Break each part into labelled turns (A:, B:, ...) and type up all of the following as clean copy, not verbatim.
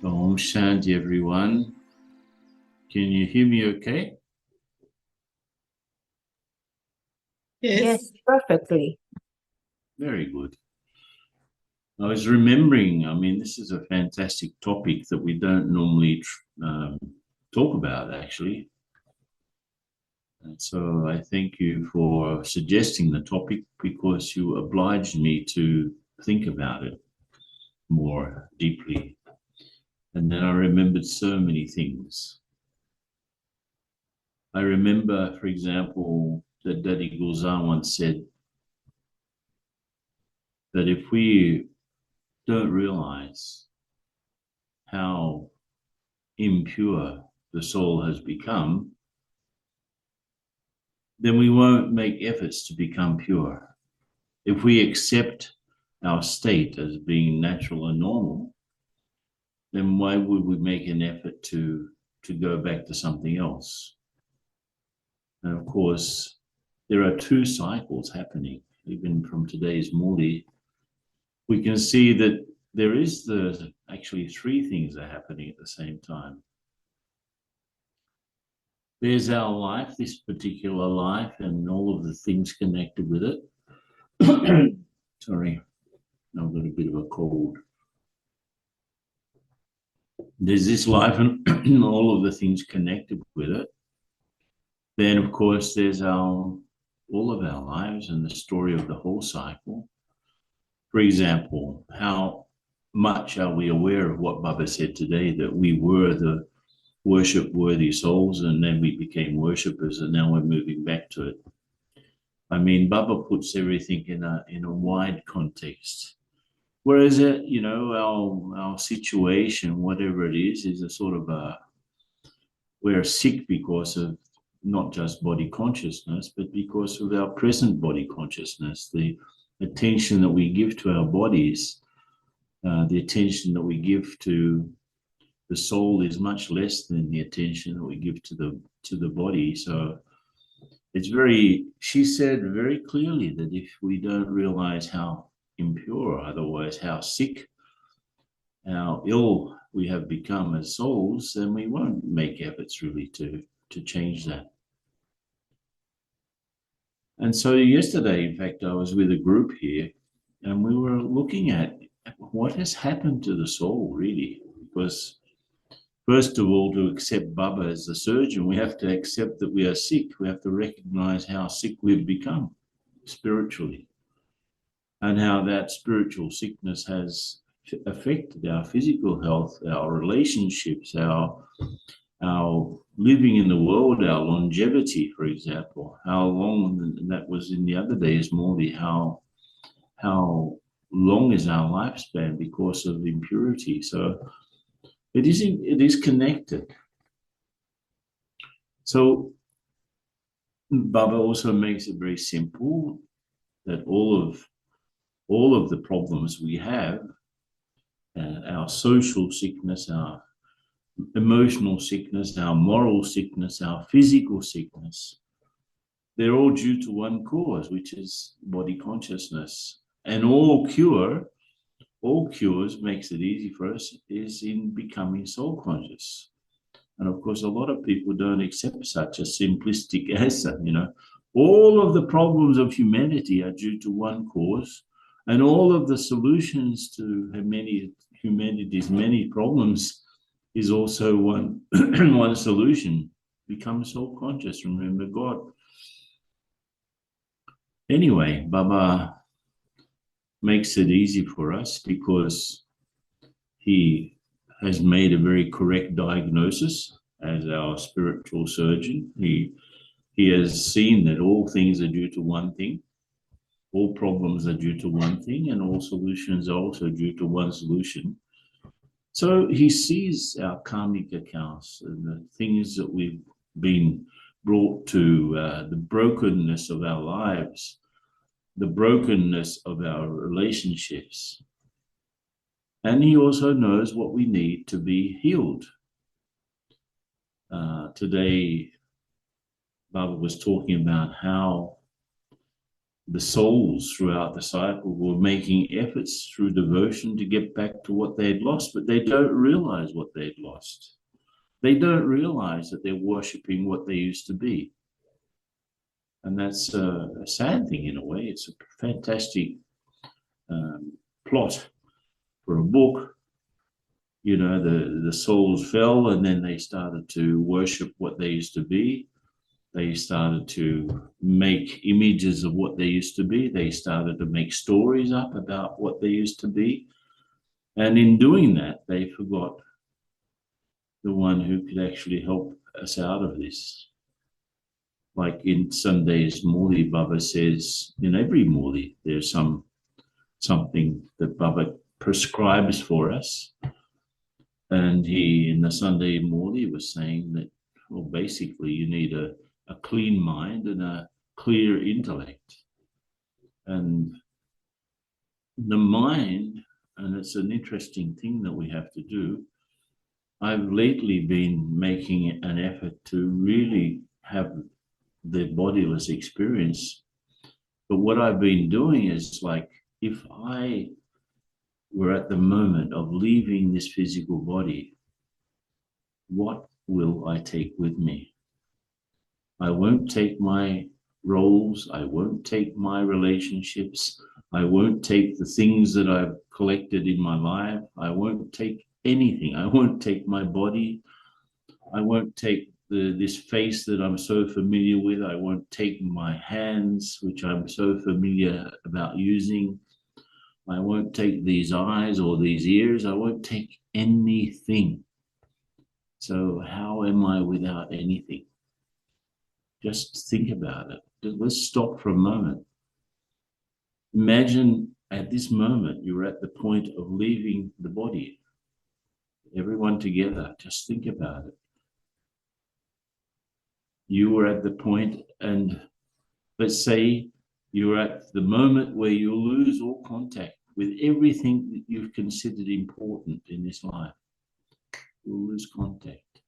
A: Om Shanti, everyone. Can you hear me okay?
B: Yes, perfectly.
A: Very good. I was remembering, this is a fantastic topic that we don't normally talk about, actually. And so I thank you for suggesting the topic because you obliged me to think about it more deeply. And then I remembered so many things. I remember, for example, that Daddy Gulzar once said that if we don't realize how impure the soul has become, then we won't make efforts to become pure. If we accept our state as being natural and normal, then why would we make an effort to go back to something else? And of course, there are two cycles happening. Even from today's Muli, we can see that there is actually three things are happening at the same time. There's our life, this particular life, and all of the things connected with it. Sorry, I've got a bit of a cold. There's this life and all of the things connected with it. Then, of course, there's all of our lives and the story of the whole cycle. For example, how much are we aware of what Baba said today, that we were the worship worthy souls and then we became worshippers and now we're moving back to it. Baba puts everything in a wide context. Whereas, our situation, whatever it is a sort of we're sick because of not just body consciousness, but because of our present body consciousness, the attention that we give to our bodies, the attention that we give to the soul is much less than the attention that we give to the body. So she said very clearly that if we don't realize how impure, otherwise how sick, how ill we have become as souls, then we won't make efforts really to change that. And so yesterday, in fact, I was with a group here and we were looking at what has happened to the soul, really, because first of all, to accept Baba as the surgeon, we have to accept that we are sick. We have to recognize how sick we've become spiritually and how that spiritual sickness has affected our physical health, our relationships, our living in the world, our longevity, for example. How long, that was in the other days more, how long is our lifespan because of impurity. So it is connected. So Baba also makes it very simple that all of the problems we have, our social sickness, our emotional sickness, our moral sickness, our physical sickness, they're all due to one cause, which is body consciousness. And all cures makes it easy for us is in becoming soul conscious. And of course, a lot of people don't accept such a simplistic answer. All of the problems of humanity are due to one cause, and all of the solutions to humanity's many problems is also one one solution. Become soul conscious, remember God. Anyway, Baba makes it easy for us because he has made a very correct diagnosis as our spiritual surgeon. He has seen that all things are due to one thing, all problems are due to one thing, and all solutions are also due to one solution. So he sees our karmic accounts and the things that we've been brought to, the brokenness of our lives, the brokenness of our relationships. And he also knows what we need to be healed. Today, Baba was talking about how the souls throughout the cycle were making efforts through devotion to get back to what they'd lost, but they don't realize what they'd lost. They don't realize that they're worshipping what they used to be. And that's a sad thing in a way. It's a fantastic plot for a book. You know, the souls fell and then they started to worship what they used to be. They started to make images of what they used to be. They started to make stories up about what they used to be. And in doing that, they forgot the one who could actually help us out of this. Like in Sunday's Murli, Baba says, in every Murli, there's something that Baba prescribes for us. And he, in the Sunday Murli, was saying that, well, basically you need a clean mind and a clear intellect. And the mind, and it's an interesting thing that we have to do, I've lately been making an effort to really have the bodiless experience. But what I've been doing is like, if I were at the moment of leaving this physical body, what will I take with me? I won't take my roles. I won't take my relationships. I won't take the things that I've collected in my life. I won't take anything. I won't take my body. I won't take this face that I'm so familiar with. I won't take my hands, which I'm so familiar about using. I won't take these eyes or these ears. I won't take anything. So how am I without anything? Just think about it. Let's stop for a moment. Imagine at this moment you're at the point of leaving the body. Everyone together, just think about it. You were at the point, and let's say you're at the moment where you lose all contact with everything that you've considered important in this life. You'll lose contact.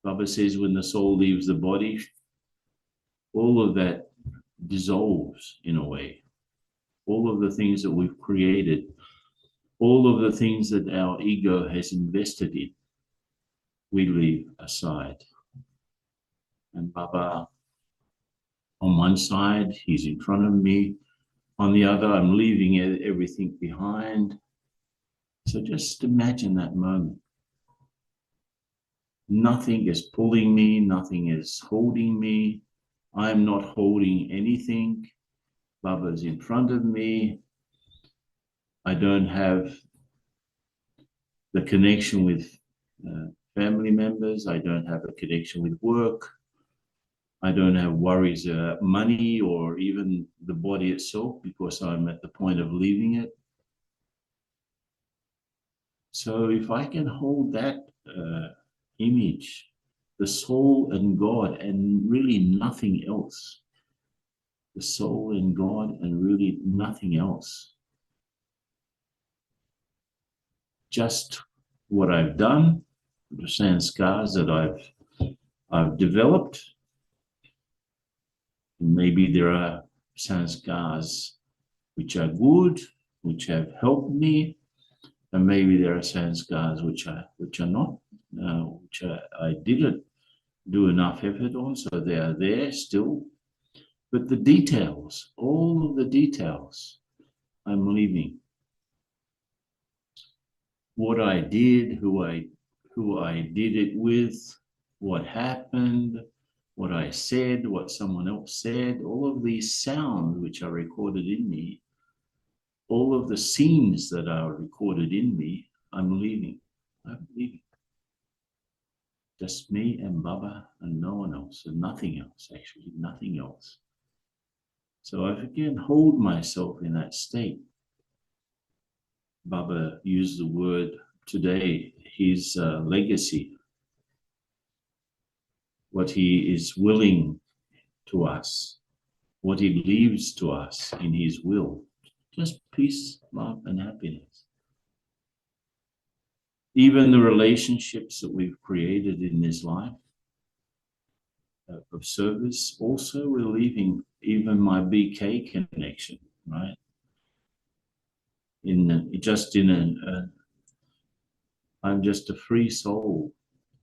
A: Baba says when the soul leaves the body, all of that dissolves in a way. All of the things that we've created, all of the things that our ego has invested in, we leave aside. And Baba, on one side, he's in front of me. On the other, I'm leaving everything behind. So just imagine that moment. Nothing is pulling me, nothing is holding me. I'm not holding anything. Baba's in front of me. I don't have the connection with family members. I don't have a connection with work. I don't have worries about money or even the body itself because I'm at the point of leaving it. So if I can hold that image, the soul and God and really nothing else, the soul and God and really nothing else, just what I've done, the sanskars that I've developed. Maybe there are sanskars which are good, which have helped me, and maybe there are sanskars which are not, which I didn't do enough effort on, so they are there still. But the details, all of the details, I'm leaving. What I did, who I did it with, what happened, what I said, what someone else said, all of these sounds which are recorded in me, all of the scenes that are recorded in me, I'm leaving. I'm leaving. Just me and Baba and no one else, and nothing else, actually, nothing else. So if I can hold myself in that state, Baba used the word today, his legacy, what he is willing to us, what he leaves to us in his will, just peace, love, and happiness. Even the relationships that we've created in this life of service, also we're leaving even my BK connection, right? I'm just a free soul.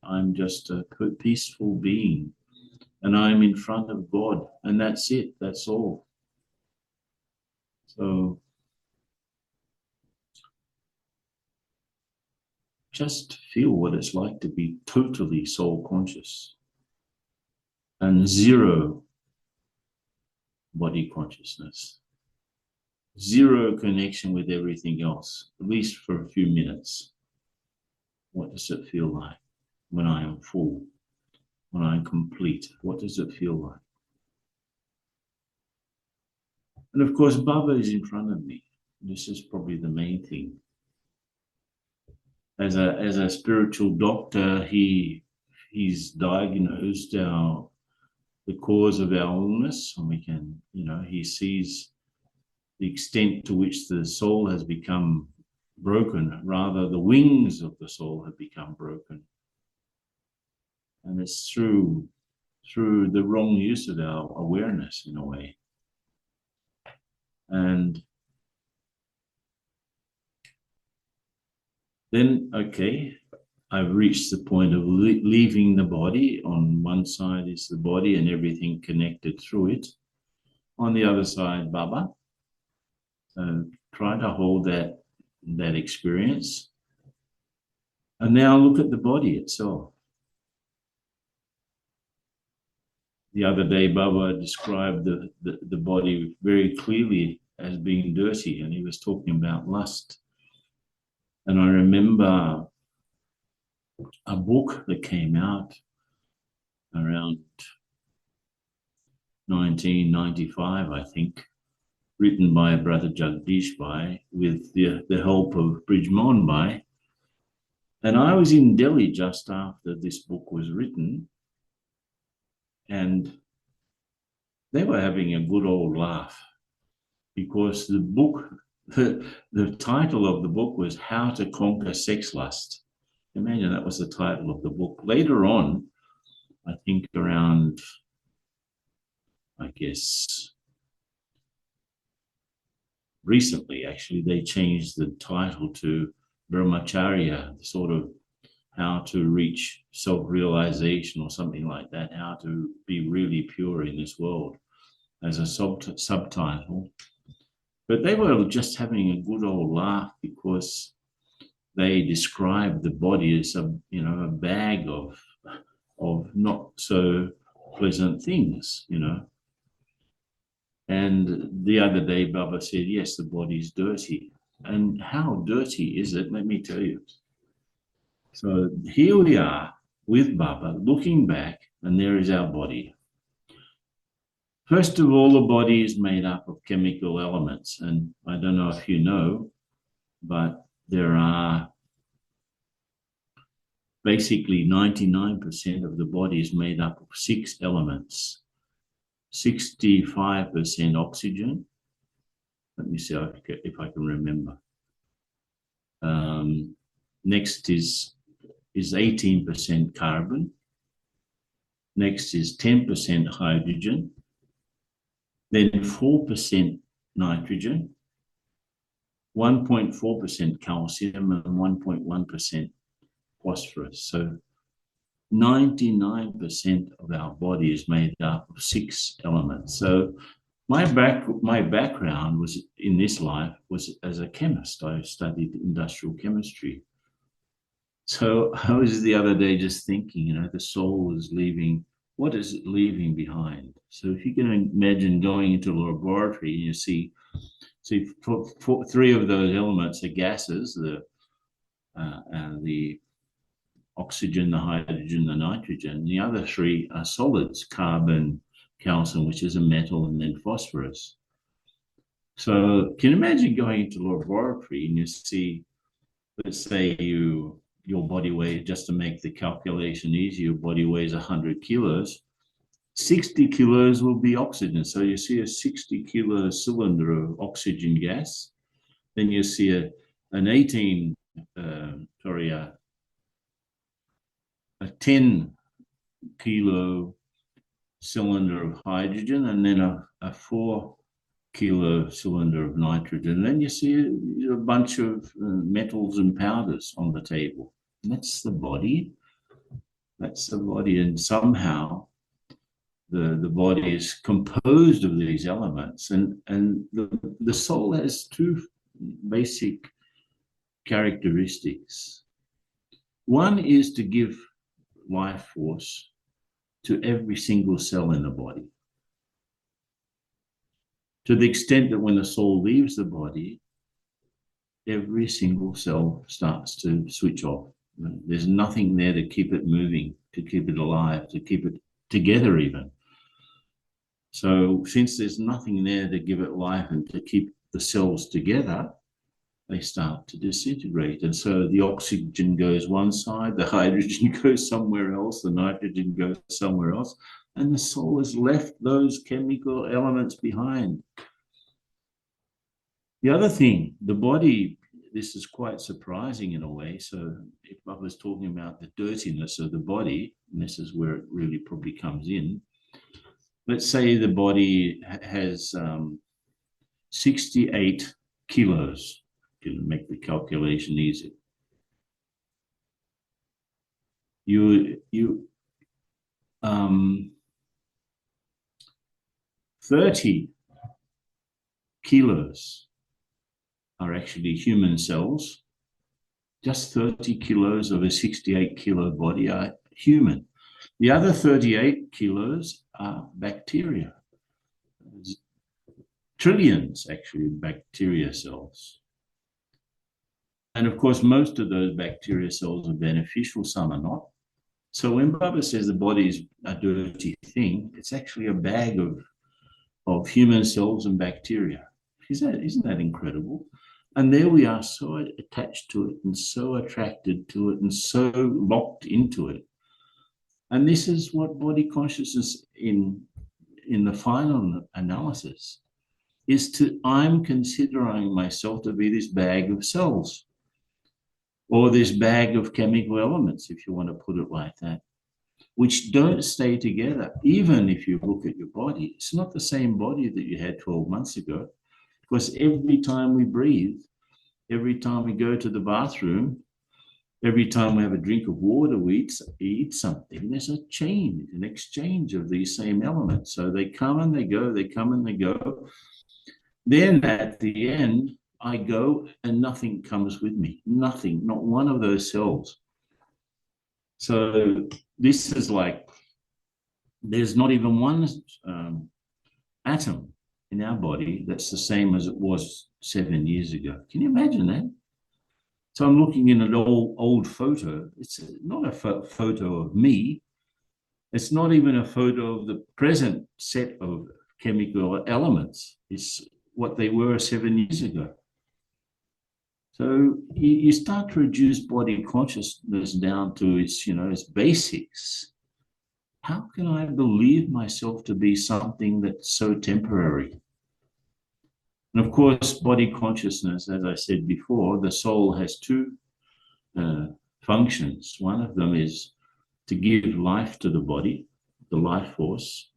A: I'm just a peaceful being, and I'm in front of God, and that's it. That's all. So just feel what it's like to be totally soul conscious and zero body consciousness, zero connection with everything else, at least for a few minutes. What does it feel like when I am full, when I'm complete? What does it feel like? And of course, Baba is in front of me. This is probably the main thing. As a spiritual doctor, he's diagnosed the cause of our illness, and we can, he sees the extent to which the soul has become broken, rather the wings of the soul have become broken. And it's through the wrong use of our awareness, in a way. And then, okay, I've reached the point of leaving the body. On one side is the body and everything connected through it. On the other side, Baba. So try to hold that experience. And now look at the body itself. The other day, Baba described the body very clearly as being dirty, and he was talking about lust. And I remember a book that came out around 1995, I think, written by Brother Jagdish Bhai with the help of Bridgmohan Bhai. And I was in Delhi just after this book was written, and they were having a good old laugh because the book, the title of the book was How to Conquer Sex Lust. Imagine that was the title of the book. Later on, I think around, I guess, recently, actually, they changed the title to Brahmacharya, sort of how to reach self-realization or something like that, how to be really pure in this world as a subtitle. But they were just having a good old laugh because they described the body as a bag of not so pleasant things, And the other day, Baba said, yes, the body's dirty. And how dirty is it? Let me tell you. So here we are with Baba looking back, and there is our body. First of all, the body is made up of chemical elements. And I don't know if you know, but there are basically 99% of the body is made up of 6 elements. 65% oxygen. Let me see if I can remember. Next is 18% carbon. Next is 10% hydrogen. Then 4% nitrogen, 1.4% calcium, and 1.1% phosphorus. So 99% of our body is made up of 6 elements. So my background was in this life was as a chemist. I studied industrial chemistry. So I was the other day just thinking, the soul is leaving. What is it leaving behind? So if you can imagine going into a laboratory and you see 3 of those elements are gases, the oxygen, the hydrogen, the nitrogen. The other 3 are solids, carbon, calcium, which is a metal, and then phosphorus. So can you imagine going into a laboratory and you see, let's say your body weight, just to make the calculation easy, your body weighs 100 kilos, 60 kilos will be oxygen. So you see a 60 kilo cylinder of oxygen gas. Then you see a 10 kilo cylinder of hydrogen and then a 4 kilo cylinder of nitrogen. Then you see a bunch of metals and powders on the table. And that's the body. That's the body. And somehow the body is composed of these elements. And the soul has two basic characteristics. One is to give life force to every single cell in the body, to the extent that when the soul leaves the body, every single cell starts to switch off. There's nothing there to keep it moving, to keep it alive, to keep it together even. So since there's nothing there to give it life and to keep the cells together, they start to disintegrate. And so the oxygen goes one side, the hydrogen goes somewhere else, the nitrogen goes somewhere else, and the soul has left those chemical elements behind. The other thing, the body, this is quite surprising in a way. So if I was talking about the dirtiness of the body, and this is where it really probably comes in, let's say the body has 68 kilos. Can make the calculation easy. You 30 kilos are actually human cells. Just 30 kilos of a 68 kilo body are human. The other 38 kilos are bacteria. There's trillions actually of bacteria cells. And of course, most of those bacteria cells are beneficial, some are not. So when Baba says the body is a dirty thing, it's actually a bag of human cells and bacteria. Isn't that incredible? And there we are, so attached to it and so attracted to it and so locked into it. And this is what body consciousness in the final analysis is to, I'm considering myself to be this bag of cells, or this bag of chemical elements, if you want to put it like that, which don't stay together. Even if you look at your body, it's not the same body that you had 12 months ago, because every time we breathe, every time we go to the bathroom, every time we have a drink of water, we eat something, there's a change, an exchange of these same elements. So they come and they go, they come and they go. Then at the end, I go and nothing comes with me, nothing, not one of those cells. So this is like, there's not even one atom in our body that's the same as it was 7 years ago. Can you imagine that? So I'm looking in an old photo. It's not a photo of me. It's not even a photo of the present set of chemical elements. It's what they were 7 years ago. So you start to reduce body consciousness down to its, its basics. How can I believe myself to be something that's so temporary? And of course, body consciousness, as I said before, the soul has two functions. One of them is to give life to the body, the life force.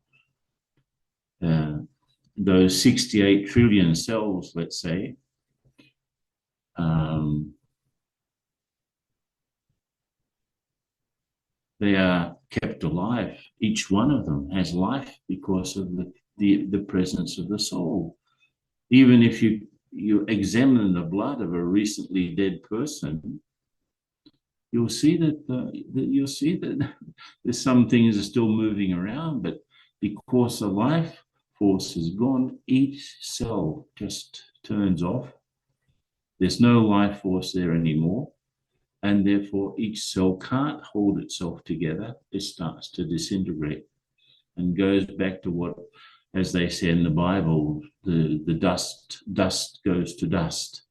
A: Those 68 trillion cells, let's say, they are kept alive. Each one of them has life because of the presence of the soul. Even if you examine the blood of a recently dead person, you'll see that there's some things are still moving around, but because the life force is gone, each cell just turns off. There's no life force there anymore, and therefore each cell can't hold itself together. It starts to disintegrate and goes back to what, as they say in the Bible, the dust goes to dust.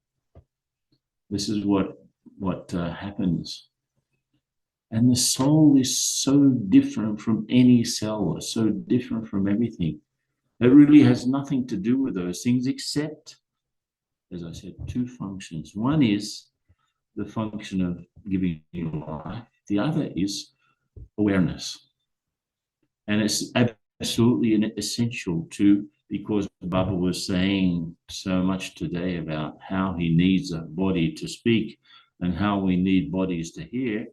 A: This is what happens. And the soul is so different from any cell, it's so different from everything. It really has nothing to do with those things except, as I said, two functions. One is the function of giving you life. The other is awareness. And it's absolutely essential to, because Baba was saying so much today about how he needs a body to speak and how we need bodies to hear,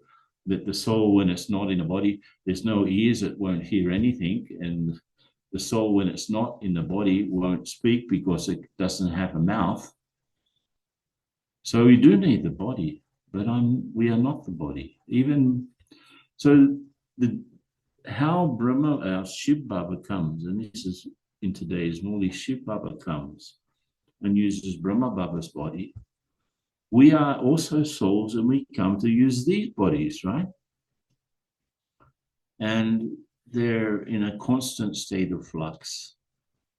A: that the soul, when it's not in a body, there's no ears, it won't hear anything. And the soul, when it's not in the body, won't speak because it doesn't have a mouth. So we do need the body, but we are not the body. Even so, how Brahma, our Shiv Baba comes, and this is in today's Muli, Shiv Baba comes and uses Brahma Baba's body. We are also souls and we come to use these bodies, right? And they're in a constant state of flux.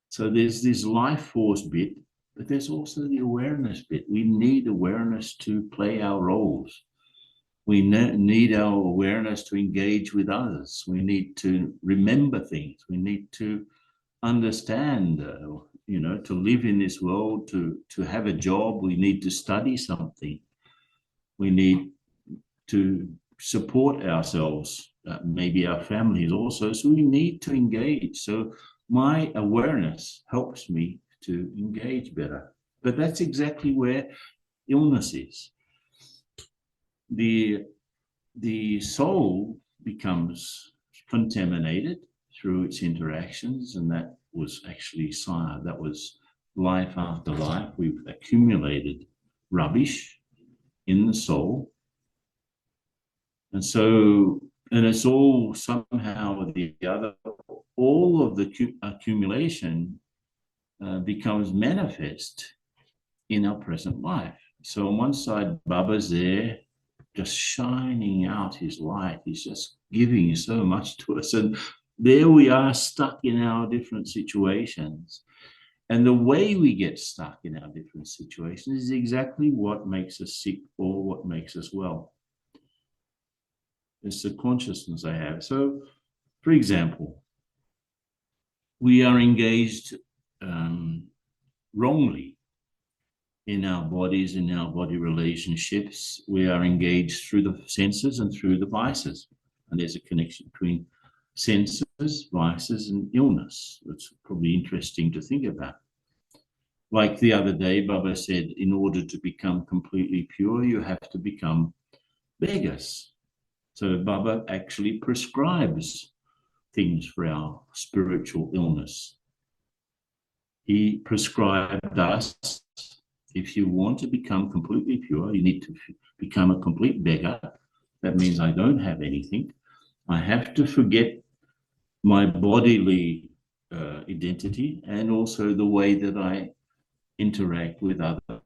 A: So there's this life force bit, but there's also the awareness bit. We need awareness to play our roles. We need our awareness to engage with others. We need to remember things. We need to understand, to live in this world, to have a job. We need to study something. We need to support ourselves, maybe our families also. So we need to engage. So my awareness helps me to engage better. But that's exactly where illness is. The soul becomes contaminated through its interactions, and that was actually that was life after life. We've accumulated rubbish in the soul, and it's all somehow or the other, all of the accumulation becomes manifest in our present life. So on one side, Baba's there, just shining out his light. He's just giving so much to us. And there we are stuck in our different situations. And the way we get stuck in our different situations is exactly what makes us sick or what makes us well. It's the consciousness I have. So, for example, we are engaged wrongly in our bodies, in our body relationships. We are engaged through the senses and through the vices. And there's a connection between senses, vices, and illness. It's probably interesting to think about. Like the other day, Baba said, in order to become completely pure, you have to become beggars. So Baba actually prescribes things for our spiritual illness. He prescribed us, if you want to become completely pure, you need to become a complete beggar. That means I don't have anything. I have to forget my bodily identity and also the way that I interact with other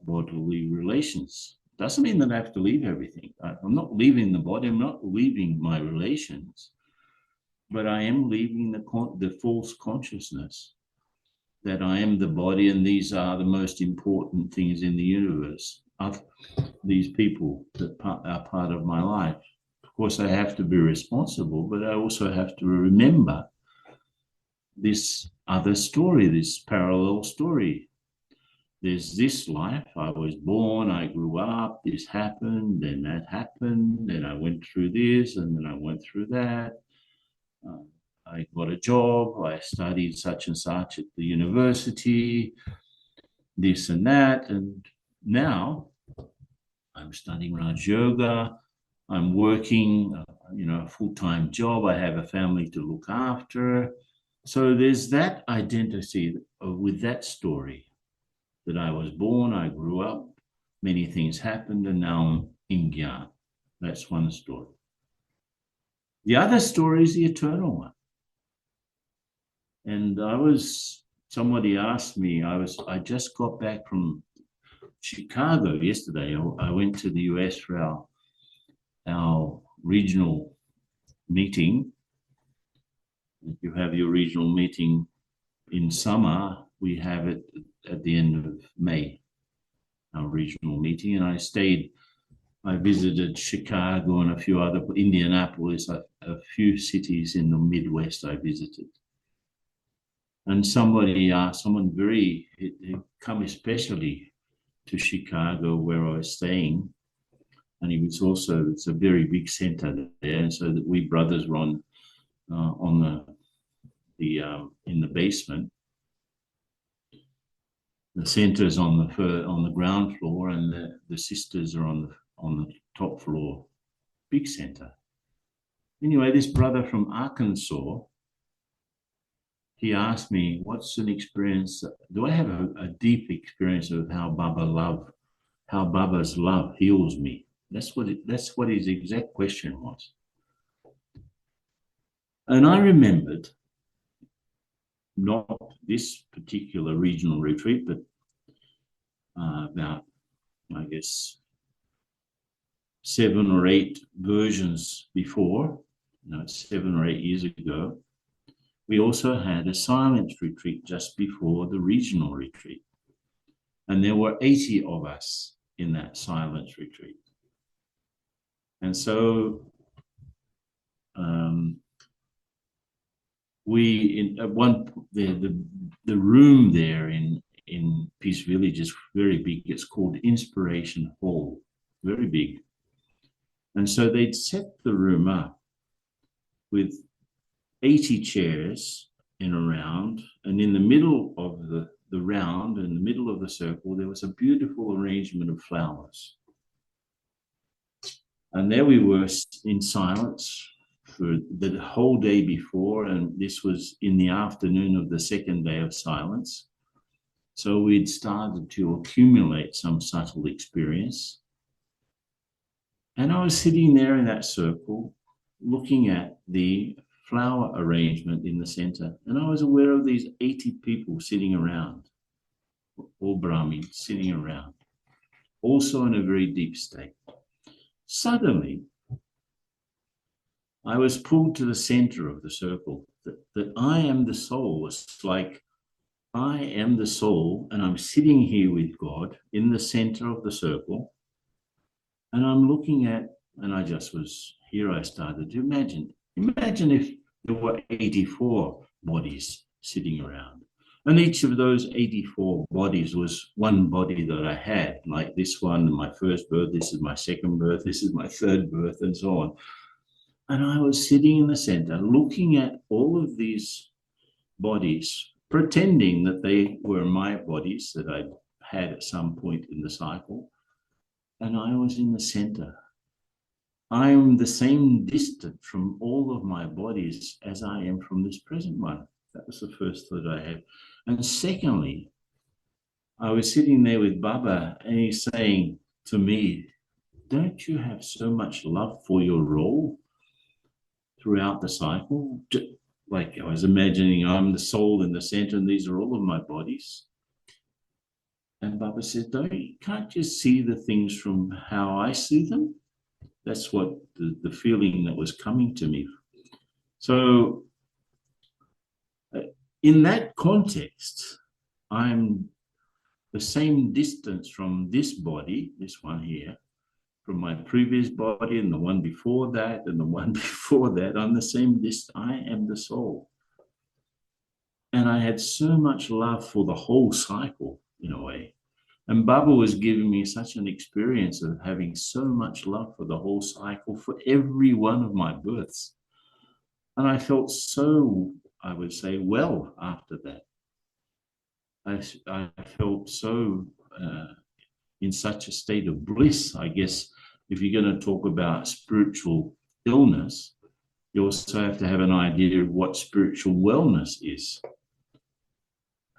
A: bodily relations. Doesn't mean that I have to leave everything. I'm not leaving the body. I'm not leaving my relations, but I am leaving the false consciousness that I am the body and these are the most important things in the universe. These people that are part of my life. Of course, I have to be responsible, but I also have to remember this other story, this parallel story. There's this life. I was born, I grew up, this happened, then that happened, then I went through this, and then I went through that. I got a job, I studied such and such at the university, this and that, and now I'm studying Raj Yoga, I'm working, a full-time job, I have a family to look after. So there's that identity with that story, that I was born, I grew up, many things happened, and now I'm in Gyan. That's one story. The other story is the eternal one. And somebody asked me, I just got back from Chicago yesterday. I went to the US for our regional meeting. If you have your regional meeting in summer, we have it at the end of May, our regional meeting. And I visited Chicago and a few other, Indianapolis, a few cities in the Midwest I visited. And someone he'd come especially to Chicago where I was staying. And it's a very big center there. And so that we brothers were on the in the basement. The center is on the ground floor, and the sisters are on the top floor, big center. Anyway, this brother from Arkansas, he asked me, what's an experience? Do I have a deep experience of how Baba's love heals me? That's what his exact question was. And I remembered, not this particular regional retreat, but about, I guess, 7 or 8 versions before, 7 or 8 years ago, we also had a silence retreat just before the regional retreat. And there were 80 of us in that silence retreat. And so the room there in Peace Village is very big. It's called Inspiration Hall, very big. And so they'd set the room up with 80 chairs in a round, and in the middle of the round, in the middle of the circle, there was a beautiful arrangement of flowers. And there we were in silence for the whole day before, and this was in the afternoon of the second day of silence. So we'd started to accumulate some subtle experience. And I was sitting there in that circle, looking at the flower arrangement in the center, and I was aware of these 80 people sitting around, all Brahmins sitting around, also in a very deep state. Suddenly, I was pulled to the center of the circle, that I am the soul. It's like I am the soul, and I'm sitting here with God in the center of the circle, and I'm looking at, and I started to imagine if there were 84 bodies sitting around, and each of those 84 bodies was one body that I had, like this one, my first birth, this is my second birth, this is my third birth, and so on. And I was sitting in the center, looking at all of these bodies, pretending that they were my bodies that I'd had at some point in the cycle. And I was in the center. I am the same distance from all of my bodies as I am from this present one. That was the first thought I had. And secondly, I was sitting there with Baba, and he's saying to me, don't you have so much love for your role throughout the cycle? Like I was imagining I'm the soul in the center, and these are all of my bodies. And Baba said, can't you see the things from how I see them? That's what the feeling that was coming to me. So in that context, I'm the same distance from this body, this one here, from my previous body and the one before that and the one before that. I'm the same distance. I am the soul. And I had so much love for the whole cycle, in a way. And Baba was giving me such an experience of having so much love for the whole cycle, for every one of my births. And I felt so, I would say, well after that. I felt so in such a state of bliss. I guess if you're going to talk about spiritual illness, you also have to have an idea of what spiritual wellness is.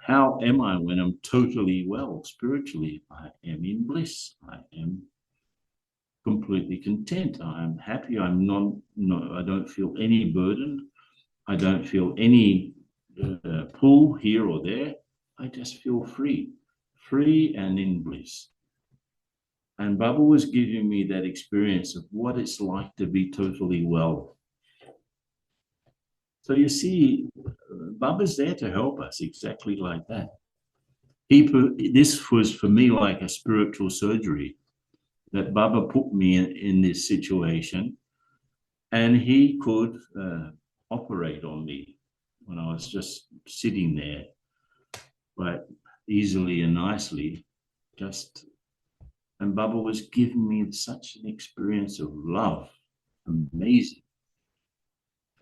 A: How am I when I'm totally well spiritually? I am in bliss. I am completely content. I am happy. I don't feel any burden. I don't feel any pull here or there. I just feel free and in bliss. And Baba was giving me that experience of what it's like to be totally well. So you see, Baba's there to help us exactly like that. This was for me like a spiritual surgery, that Baba put me in this situation, and he could operate on me when I was just sitting there, quite easily and nicely, and Baba was giving me such an experience of love, amazing.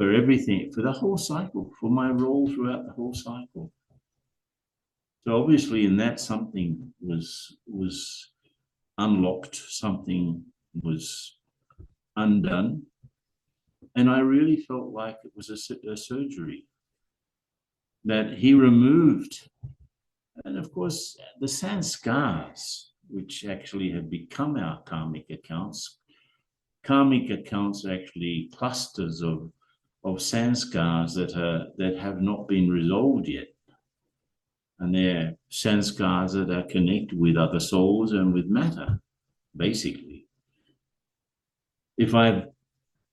A: for everything, for the whole cycle, for my role throughout the whole cycle. So obviously in that something was unlocked, something was undone. And I really felt like it was a surgery that he removed. And of course, the sanskars, which actually have become our karmic accounts are actually clusters of sanskars that have not been resolved yet. And they're sanskars that are connected with other souls and with matter, basically. If I have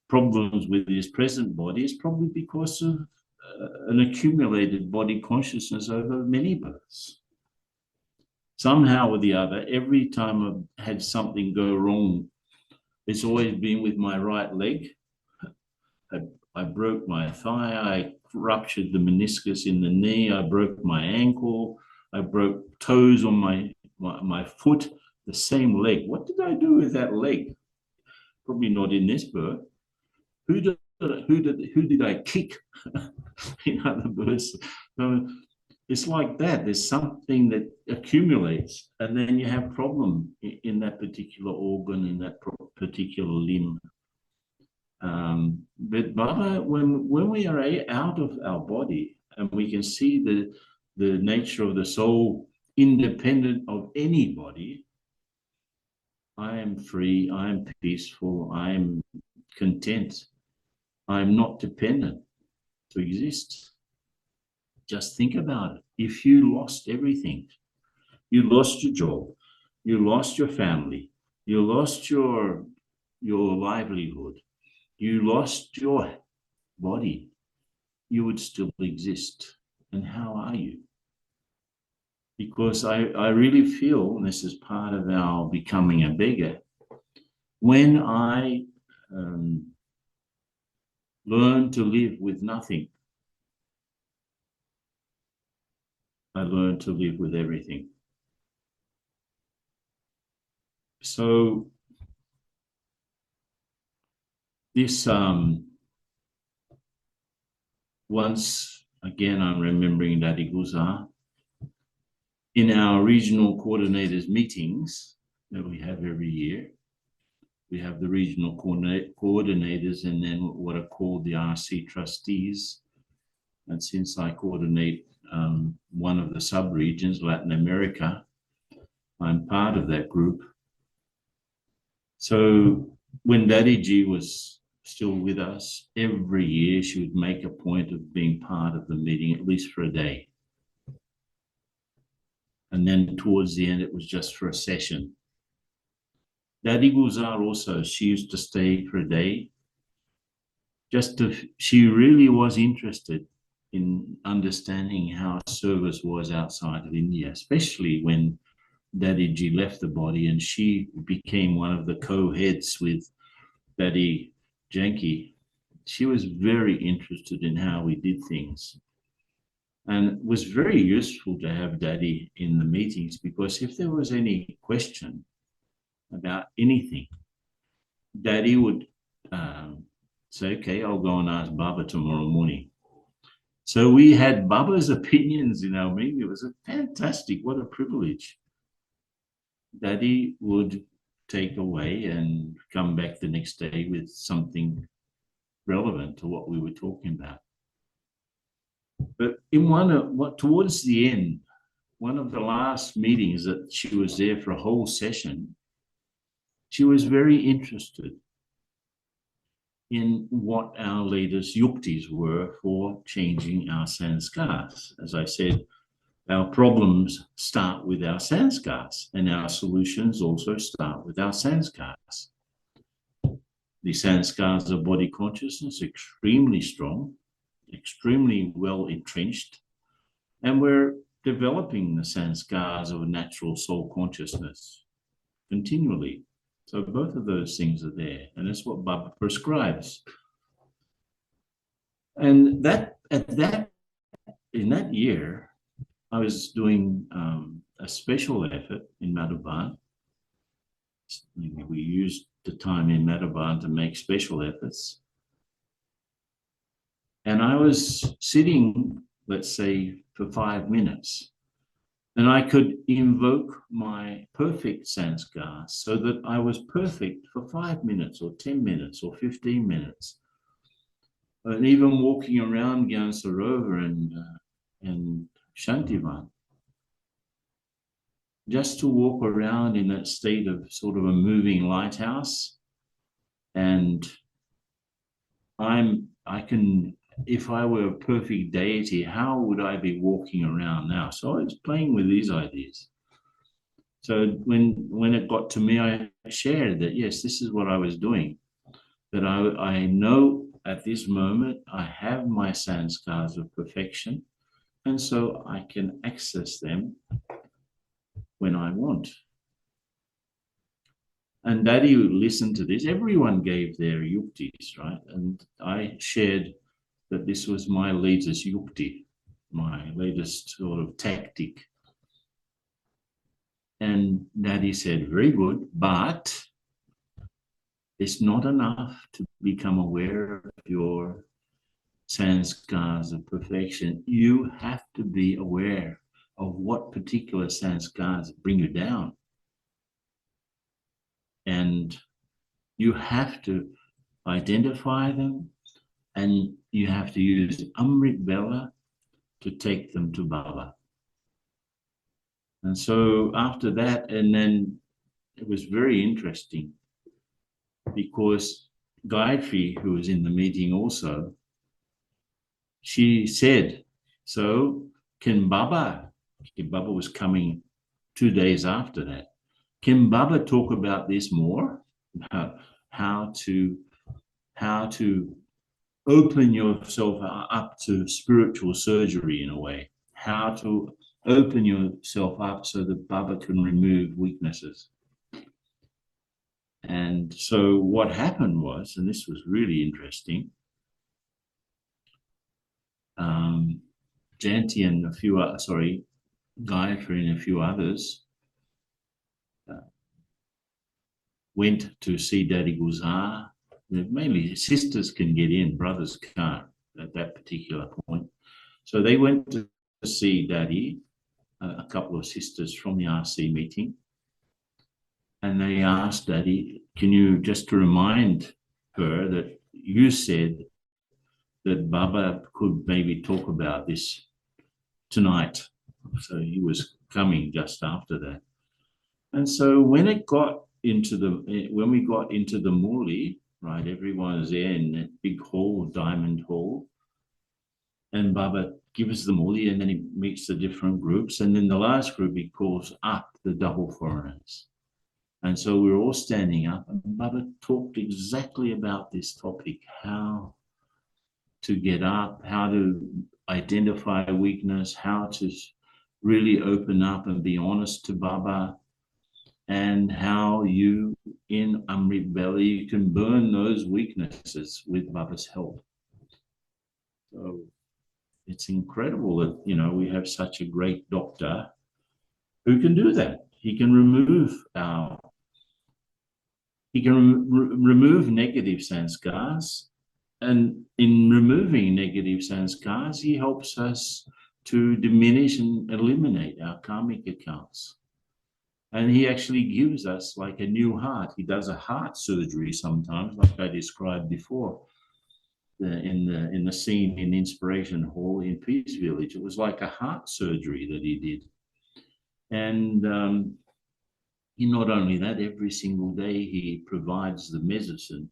A: problems with this present body, it's probably because of an accumulated body consciousness over many births. Somehow or the other, every time I've had something go wrong, it's always been with my right leg. I broke my thigh, I ruptured the meniscus in the knee, I broke my ankle, I broke toes on my foot, the same leg. What did I do with that leg? Probably not in this birth. Who did I kick? In other words, so it's like that. There's something that accumulates, and then you have problem in that particular organ, in that particular limb. But Baba, when we are out of our body and we can see the nature of the soul independent of any body, I am free, I am peaceful, I am content, I am not dependent to exist. Just think about it. If you lost everything, you lost your job, you lost your family, you lost your livelihood, you lost your body, you would still exist. And how are you? Because I really feel, and this is part of our becoming a beggar, when I learn to live with nothing, I learn to live with everything. So this once again, I'm remembering Daddy Guzar in our regional coordinators meetings that we have every year. We have the regional coordinators and then what are called the RC trustees. And since I coordinate one of the sub-regions, Latin America, I'm part of that group. So when Daddy G was still with us, every year she would make a point of being part of the meeting, at least for a day. And then towards the end, it was just for a session. Daddy Guzar also, she used to stay for a day. She really was interested in understanding how service was outside of India, especially when Daddy G left the body and she became one of the co-heads with Daddy Janki. She was very interested in how we did things. And it was very useful to have Daddy in the meetings because if there was any question about anything, Daddy would say, okay, I'll go and ask Baba tomorrow morning. So we had Baba's opinions in our meeting. It was a fantastic, what a privilege. Daddy would take away and come back the next day with something relevant to what we were talking about. But in towards the end, one of the last meetings that she was there for a whole session, she was very interested in what our latest yuktis were for changing our sanskars. As I said, our problems start with our sanskars, and our solutions also start with our sanskars. The sanskars of body consciousness, extremely strong, extremely well entrenched, and we're developing the sanskars of natural soul consciousness continually. So both of those things are there, and that's what Baba prescribes. And in that year, I was doing a special effort in Madhuban. We used the time in Madhuban to make special efforts. And I was sitting, let's say, for 5 minutes, and I could invoke my perfect sanskars so that I was perfect for 5 minutes or 10 minutes or 15 minutes. And even walking around Gyan Sarovar and Shantivan, just to walk around in that state of sort of a moving lighthouse. And I can, if I were a perfect deity, how would I be walking around now? So I was playing with these ideas. So when it got to me, I shared that, yes, this is what I was doing, that I know at this moment I have my sanskars of perfection, and so I can access them when I want. And Daddy listened to this. Everyone gave their yuktis, right? And I shared that this was my latest yukti, my latest sort of tactic. And Daddy said, very good, but it's not enough to become aware of your sanskars of perfection. You have to be aware of what particular sanskars bring you down. And you have to identify them, and you have to use Amrit Vela to take them to Baba. And so after that, and then it was very interesting because Gayatri, who was in the meeting also, she said, so can Baba was coming 2 days after that, can Baba talk about this more? About how to open yourself up to spiritual surgery in a way, how to open yourself up so that Baba can remove weaknesses. And so what happened was, and this was really interesting, Janti and Gayatri and a few others went to see Daddy Guzar. Mainly sisters can get in, brothers can't at that particular point. So they went to see Daddy, a couple of sisters from the RC meeting, and they asked Daddy, can you just remind her that you said that Baba could maybe talk about this tonight? So he was coming just after that. And so when we got into the Murli, right, everyone is there in that big hall, diamond hall, and Baba gives the Murli, and then he meets the different groups, and then the last group he calls up the double foreigners. And so we were all standing up, and Baba talked exactly about this topic, how to get up, how to identify weakness, how to really open up and be honest to Baba, and how you, in Amrit Vela, you can burn those weaknesses with Baba's help. So it's incredible that, we have such a great doctor who can do that. He can remove remove negative sanskars, and in removing negative sanskars, he helps us to diminish and eliminate our karmic accounts. And he actually gives us like a new heart. He does a heart surgery sometimes, like I described before in the scene in Inspiration Hall in Peace Village. It was like a heart surgery that he did. And not only that, every single day he provides the medicine.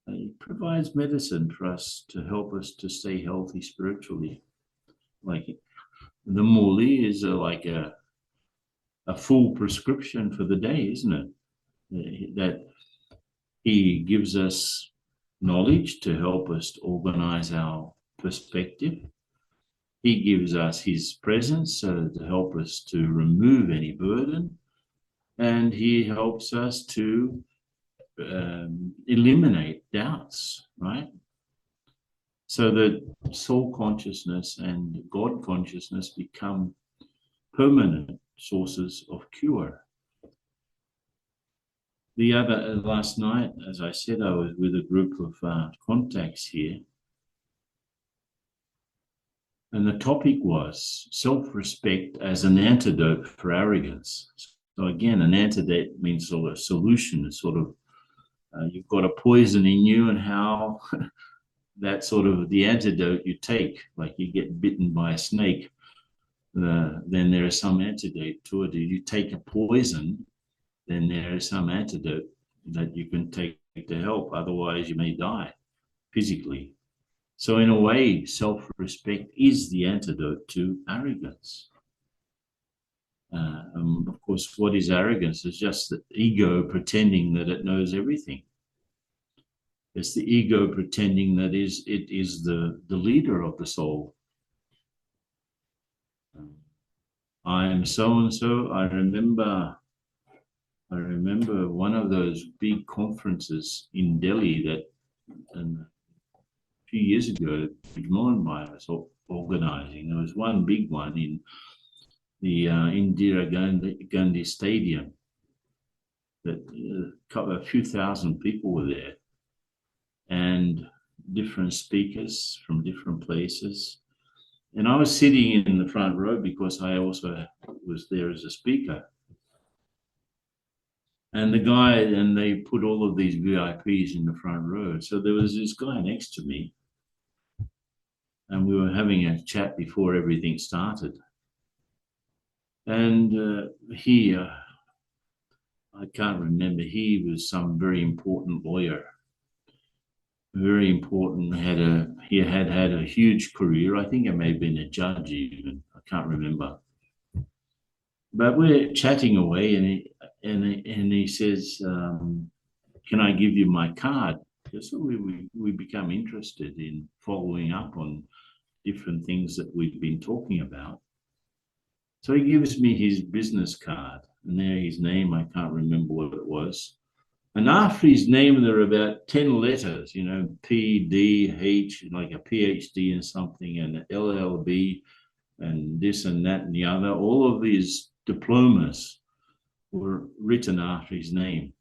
A: He provides medicine for us to help us to stay healthy spiritually. Like the Murli is like a full prescription for the day, isn't it? That he gives us knowledge to help us to organize our perspective. He gives us his presence to help us to remove any burden. And he helps us to eliminate doubts, right? So that soul consciousness and God consciousness become permanent sources of cure. Last night, as I said, I was with a group of contacts here, And the topic was self-respect as an antidote for arrogance. So again, an antidote means sort of solution, sort of you've got a poison in you, and how that sort of the antidote you take, like you get bitten by a snake, then there is some antidote to it. If you take a poison, then there is some antidote that you can take to help. Otherwise, you may die physically. So, in a way, self respect is the antidote to arrogance. Of course, what is arrogance? It's just the ego pretending that it knows everything. It's the ego pretending that it is the leader of the soul. I am so and so. I remember one of those big conferences in Delhi that a few years ago, Big was organizing. There was one big one in the Indira Gandhi Stadium that a few thousand people were there, and different speakers from different places. And I was sitting in the front row because I also was there as a speaker. And they put all of these VIPs in the front row. So there was this guy next to me, and we were having a chat before everything started. And I can't remember, he was some very important lawyer, very important, he had a huge career. I think he may have been a judge even, I can't remember. But we're chatting away, and he says, can I give you my card? So we become interested in following up on different things that we've been talking about. So he gives me his business card, and there his name, I can't remember what it was. And after his name, there are about 10 letters, P, D, H, like a PhD in something, and LLB, and this and that and the other. All of these diplomas were written after his name.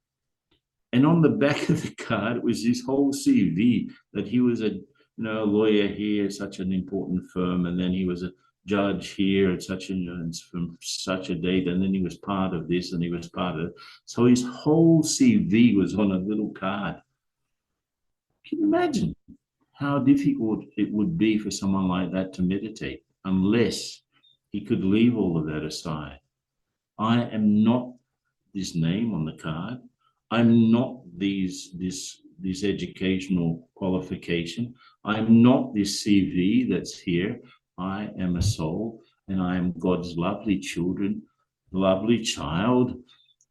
A: And on the back of the card was his whole CV, that he was a lawyer here at such an important firm, and then he was a judge here at from such a date, and then he was part of this, and he was part of it. So his whole CV was on a little card. Can you imagine how difficult it would be for someone like that to meditate unless he could leave all of that aside? I am not this name on the card. I'm not this educational qualification. I'm not this CV that's here. I am a soul, and I am God's lovely child,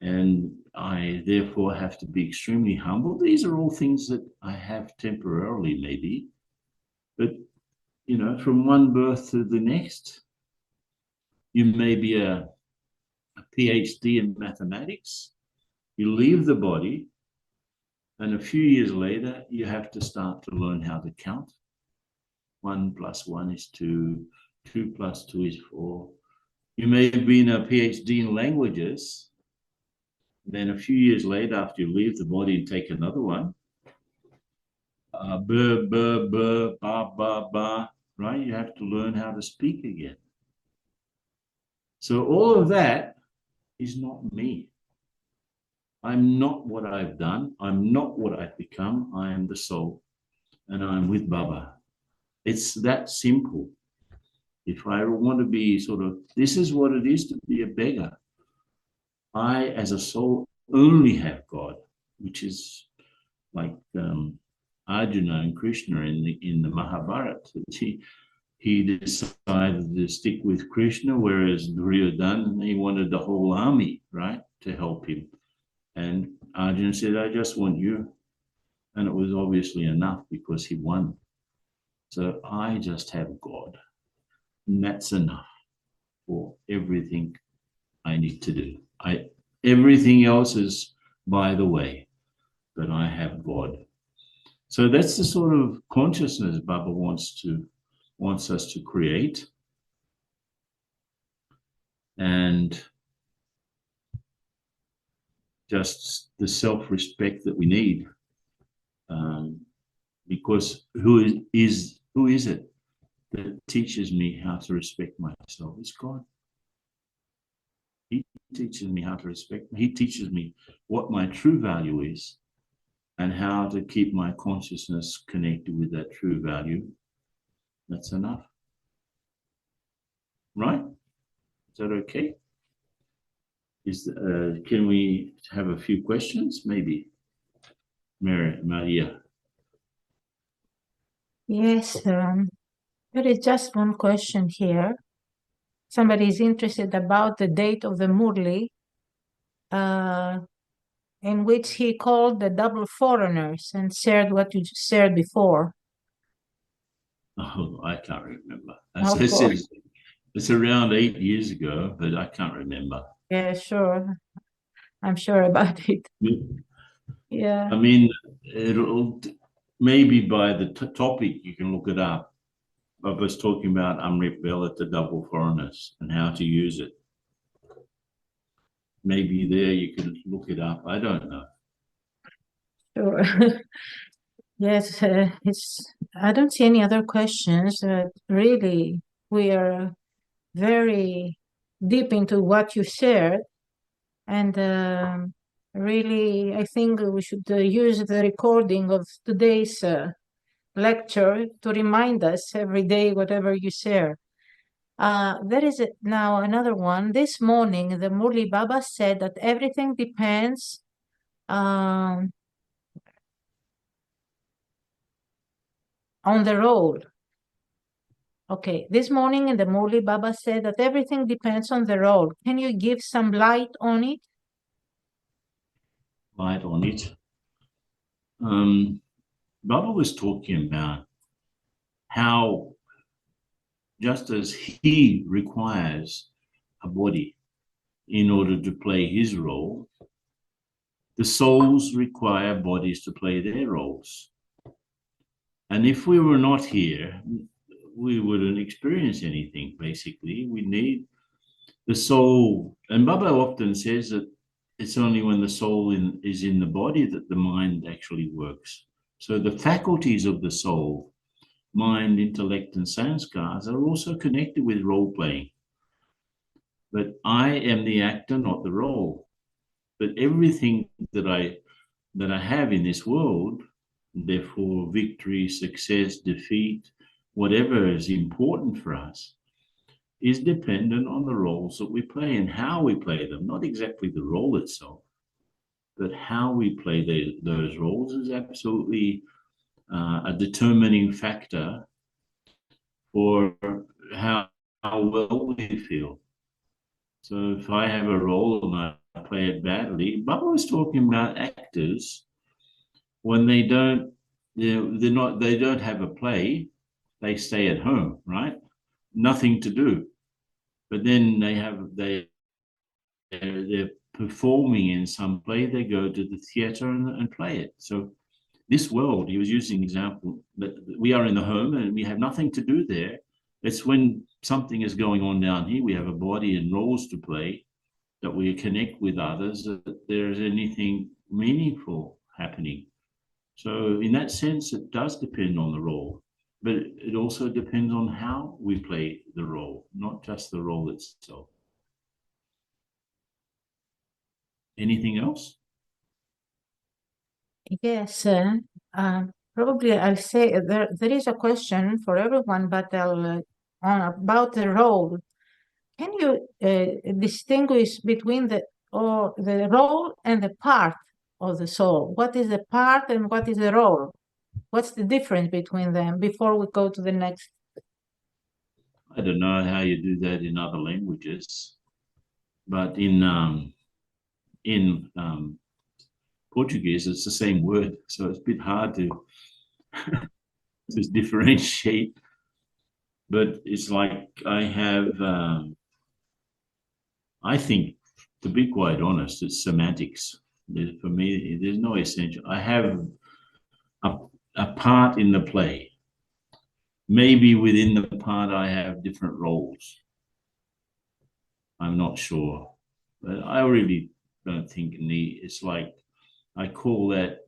A: and I therefore have to be extremely humble. These are all things that I have temporarily, maybe, but from one birth to the next, you may be a PhD in mathematics. You leave the body, and a few years later, you have to start to learn how to count. 1 + 1 is 2, 2 + 2 is 4. You may have been a PhD in languages. Then a few years later, after you leave the body and take another one, b, b, b, ba, ba, ba, right? You have to learn how to speak again. So all of that is not me. I'm not what I've done. I'm not what I've become. I am the soul, and I'm with Baba. It's that simple. If I want to be this is what it is to be a beggar. I, as a soul, only have God, which is like Arjuna and Krishna in the Mahabharata. He decided to stick with Krishna, whereas Duryodhana, he wanted the whole army, right, to help him. And Arjuna said, I just want you. And it was obviously enough because he won. So I just have God. And that's enough for everything I need to do. Everything else is by the way, but I have God. So that's the sort of consciousness Baba wants us to create. And just the self-respect that we need. Because who is it? that teaches me how to respect myself is God. He teaches me how to respect. He teaches me what my true value is and how to keep my consciousness connected with that true value. That's enough. Right? Is that okay? Can we have a few questions? Maybe. Maria.
B: Yes, there is just one question here. Somebody is interested about the date of the Murli, in which he called the double foreigners and shared what you shared before.
A: Oh, I can't remember.
B: Of course.
A: It's around 8 years ago, but I can't remember.
B: Yeah, sure. I'm sure about it. Yeah.
A: I mean, it'll maybe by the topic you can look it up. I was talking about Amrit Bell at the double foreigners and how to use it. Maybe there you can look it up. I don't know.
B: Sure. Yes, I don't see any other questions. Really, we are very deep into what you shared. And really, I think we should use the recording of today's lecture to remind us every day whatever you share. There is now another one. This morning, the Murli Baba said that everything depends on the role. Okay, this morning the Murli Baba said that everything depends on the role. Can you give some light on it?
A: Light on it. Baba was talking about how just as he requires a body in order to play his role, the souls require bodies to play their roles. And if we were not here, we wouldn't experience anything, basically. We need the soul. And Baba often says that it's only when the soul is in the body that the mind actually works. So the faculties of the soul, mind, intellect, and sanskars, are also connected with role playing. But I am the actor, not the role. But everything that I have in this world, therefore victory, success, defeat, whatever is important for us, is dependent on the roles that we play and how we play them, not exactly the role itself, but how we play those roles is absolutely a determining factor for how well we feel. So if I have a role and I play it badly, Baba was talking about actors when they don't, they don't have a play, they stay at home, right? Nothing to do. But then they're performing in some play, they go to the theater and play it. So this world, he was using an example that we are in the home and we have nothing to do there. It's when something is going on down here, we have a body and roles to play, that we connect with others, that there's anything meaningful happening. So in that sense, it does depend on the role, but it also depends on how we play the role, not just the role itself. Anything else?
B: Yes, probably I'll say there is a question for everyone, but I'll about the role. Can you distinguish between the role and the part of the soul? What is the part and what is the role? What's the difference between them before we go to the next?
A: I don't know how you do that in other languages, but in Portuguese, it's the same word, so it's a bit hard to differentiate. But it's like I have, I think, to be quite honest, it's semantics. For me, there's no essential. I have a part in the play. Maybe within the part, I have different roles. I'm not sure, but I really don't think it's like I call that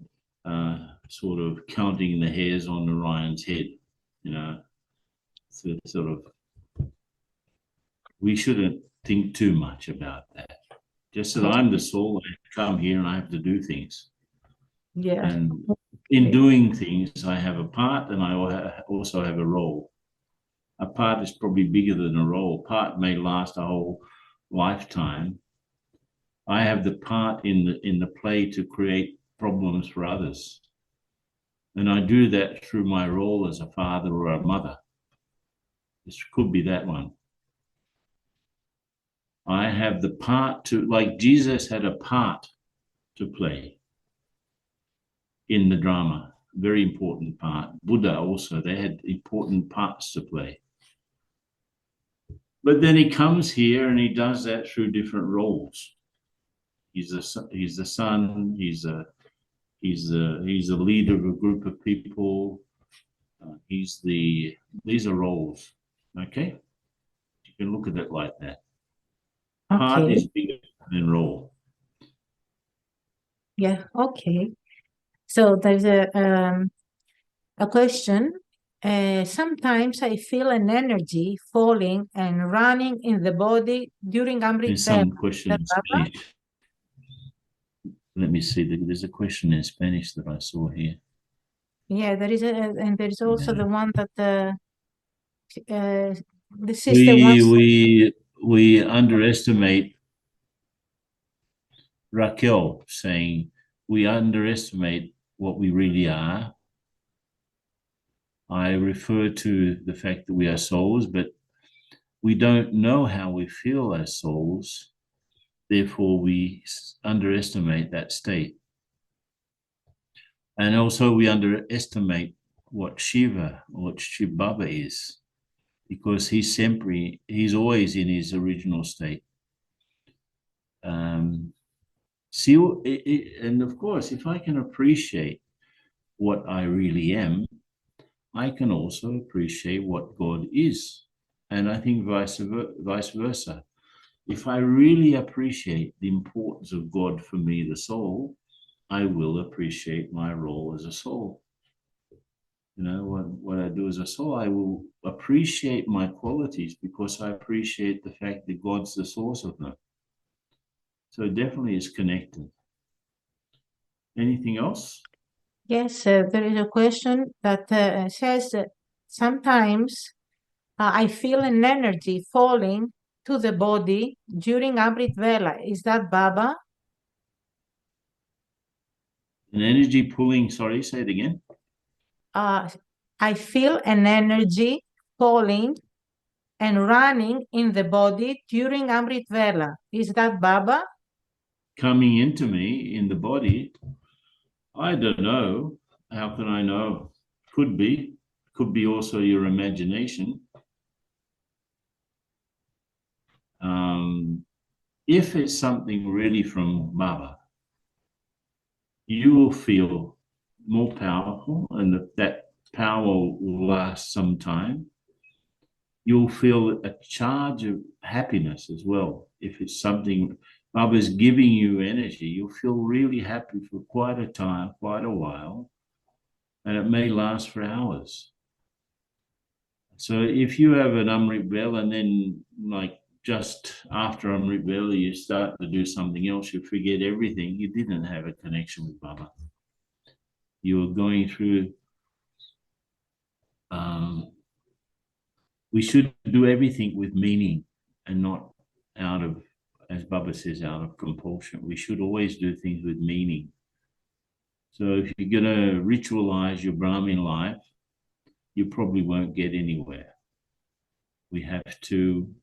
A: sort of counting the hairs on Orion's head. You know, So sort of, we shouldn't think too much about that. Just that I'm the soul, I come here and I have to do things.
B: Yeah.
A: And in doing things, I have a part and I also have a role. A part is probably bigger than a role. A part may last a whole lifetime. I have the part in the play to create problems for others. And I do that through my role as a father or a mother. This could be that one. I have the part to, like Jesus had a part to play in the drama, very important part. Buddha also, they had important parts to play. But then he comes here and he does that through different roles. He's the son, he's a leader of a group of people. These are roles. Okay, you can look at it like that. Part
B: Okay.
A: is bigger than role.
B: Yeah. Okay. So there's a question. Sometimes I feel an energy falling and running in the body during Amrit
A: There's
B: Vela.
A: some question
B: That
A: in
B: Baba?
A: Spanish. Let me see. There's a question in Spanish that I saw here.
B: Yeah, there is and there is also
A: Yeah.
B: the one that the sister wants.
A: We underestimate Raquel saying we underestimate what we really are. I refer to the fact that we are souls, but we don't know how we feel as souls. Therefore, we underestimate that state. And also, we underestimate what Shiva, what Shiv Baba is, because he's always in his original state. See, and of course, if I can appreciate what I really am, I can also appreciate what God is. And I think vice versa. If I really appreciate the importance of God for me, the soul, I will appreciate my role as a soul. You know, what I do as a soul, I will appreciate my qualities because I appreciate the fact that God's the source of them. So it definitely is connected. Anything else?
B: Yes, there is a question that says sometimes I feel an energy falling to the body during Amrit Vela. Is that Baba?
A: An energy pulling, sorry, say it again.
B: I feel an energy falling and running in the body during Amrit Vela. Is that Baba?
A: Coming into me in the body. I don't know. How can I know? Could be. Could be also your imagination. If it's something really from Baba, you will feel more powerful, and that power will last some time. You'll feel a charge of happiness as well. If it's something Baba's giving you energy, you'll feel really happy for quite a time, quite a while, and it may last for hours. So if you have an Amrit Bell and then like just after Amrit Bell, you start to do something else, you forget everything, you didn't have a connection with Baba. You were going through, we should do everything with meaning and not out of, as Baba says, out of compulsion. We should always do things with meaning. So if you're going to ritualize your Brahmin life, you probably won't get anywhere. We have to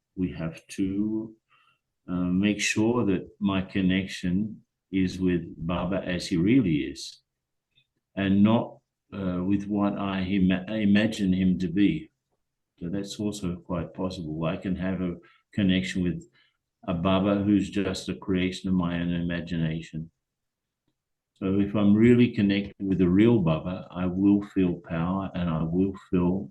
A: make sure that my connection is with Baba as he really is, and not with what I imagine him to be. So that's also quite possible. I can have a connection with a Baba who's just a creation of my own imagination. So if I'm really connected with the real Baba, I will feel power and I will feel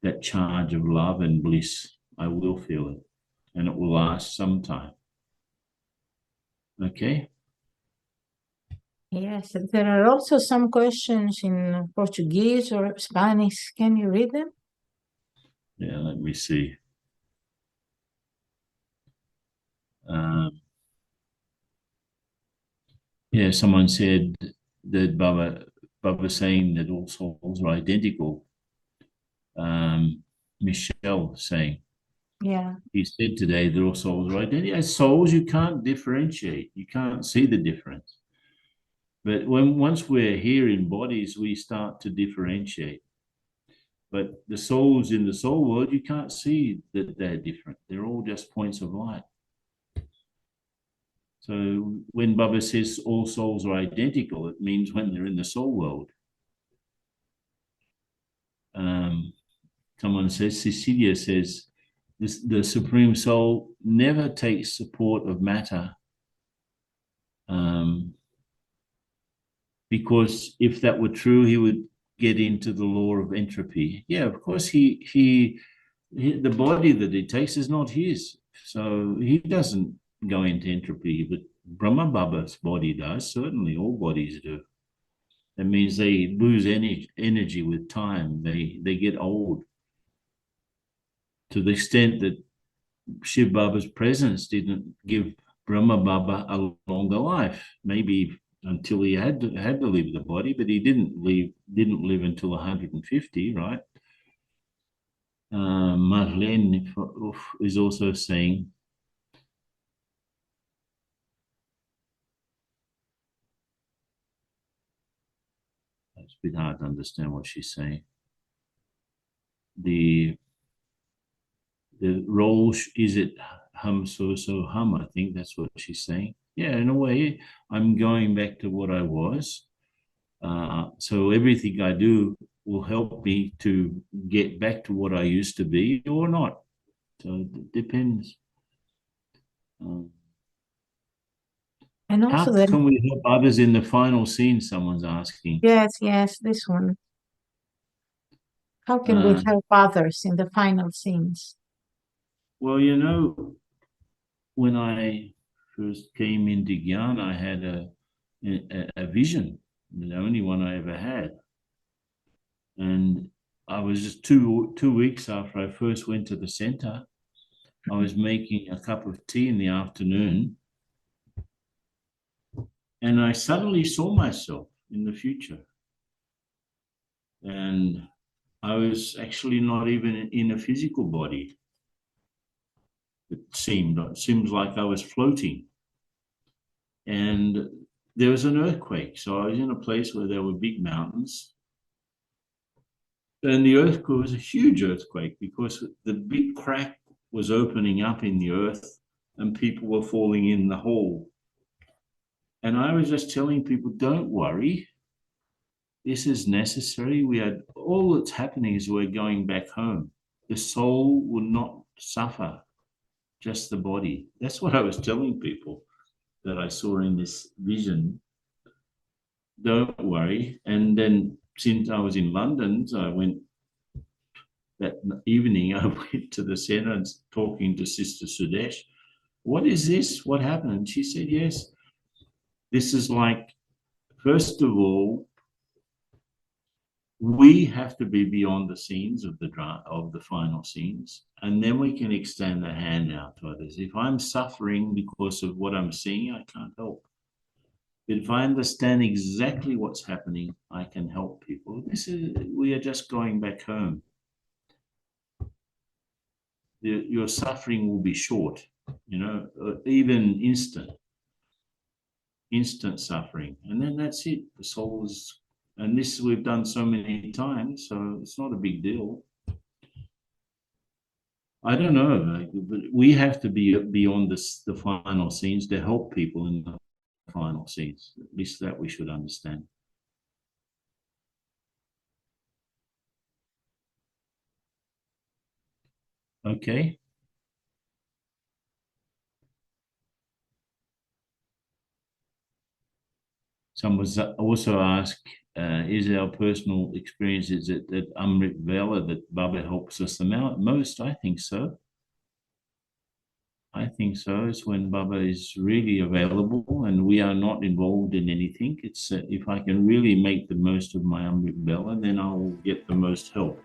A: that charge of love and bliss. I will feel it, and it will last some time. Okay?
B: Yes, there are also some questions in Portuguese or Spanish. Can you read them?
A: Yeah, let me see. Um, yeah, someone said that Baba saying that all souls are identical. Michelle saying,
B: Yeah.
A: he said today that all souls are identical. As souls, you can't differentiate. You can't see the difference. But once we're here in bodies, we start to differentiate. But the souls in the soul world, you can't see that they're different. They're all just points of light. So when Baba says all souls are identical, it means when they're in the soul world. Someone says, Cecilia says, the Supreme Soul never takes support of matter, because if that were true, he would get into the law of entropy. Yeah, of course, the body that he takes is not his, so he doesn't go into entropy. But Brahma Baba's body does. Certainly, all bodies do. That means they lose energy with time. They get old to the extent that Shiv Baba's presence didn't give Brahma Baba a longer life. Maybe until he had to leave the body, but he didn't live until 150, right? Marlene is also saying, it's a bit hard to understand what she's saying. The role, is it hum so hum? I think that's what she's saying. Yeah, in a way, I'm going back to what I was. So everything I do will help me to get back to what I used to be or not. So it depends.
B: And also
A: How
B: that,
A: can we help others in the final scene? Someone's asking.
B: yes, this one. How can we
A: Uh,
B: help others in the final scenes?
A: well, when I first came into Gyan, I had a vision, the only one I ever had. And I was just two weeks after I first went to the center. I was making a cup of tea in the afternoon, and I suddenly saw myself in the future. And I was actually not even in a physical body. It seems like I was floating. And there was an earthquake. So I was in a place where there were big mountains. And the earthquake was a huge earthquake because the big crack was opening up in the earth and people were falling in the hole. And I was just telling people, don't worry. This is necessary. All that's happening is we're going back home. The soul will not suffer, just the body. That's what I was telling people that I saw in this vision. Don't worry. And then since I was in London, so I went that evening, I went to the center and talking to Sister Sudesh. What is this? What happened? And she said, yes, this is like, first of all, we have to be beyond the scenes of the final scenes, and then we can extend the hand out to others. If I'm suffering because of what I'm seeing, I can't help. But if I understand exactly what's happening, I can help people. We are just going back home. Your suffering will be short, even instant suffering, and then that's it. The soul is, and this we've done so many times, so it's not a big deal. I don't know, but we have to be beyond the final scenes to help people in the final scenes. At least that we should understand. Okay. Someone also asked, is our personal experience, is it that Amrit Vela that Baba helps us the most? I think so. I think so. It's when Baba is really available and we are not involved in anything. It's if I can really make the most of my Amrit Bela, then I'll get the most help.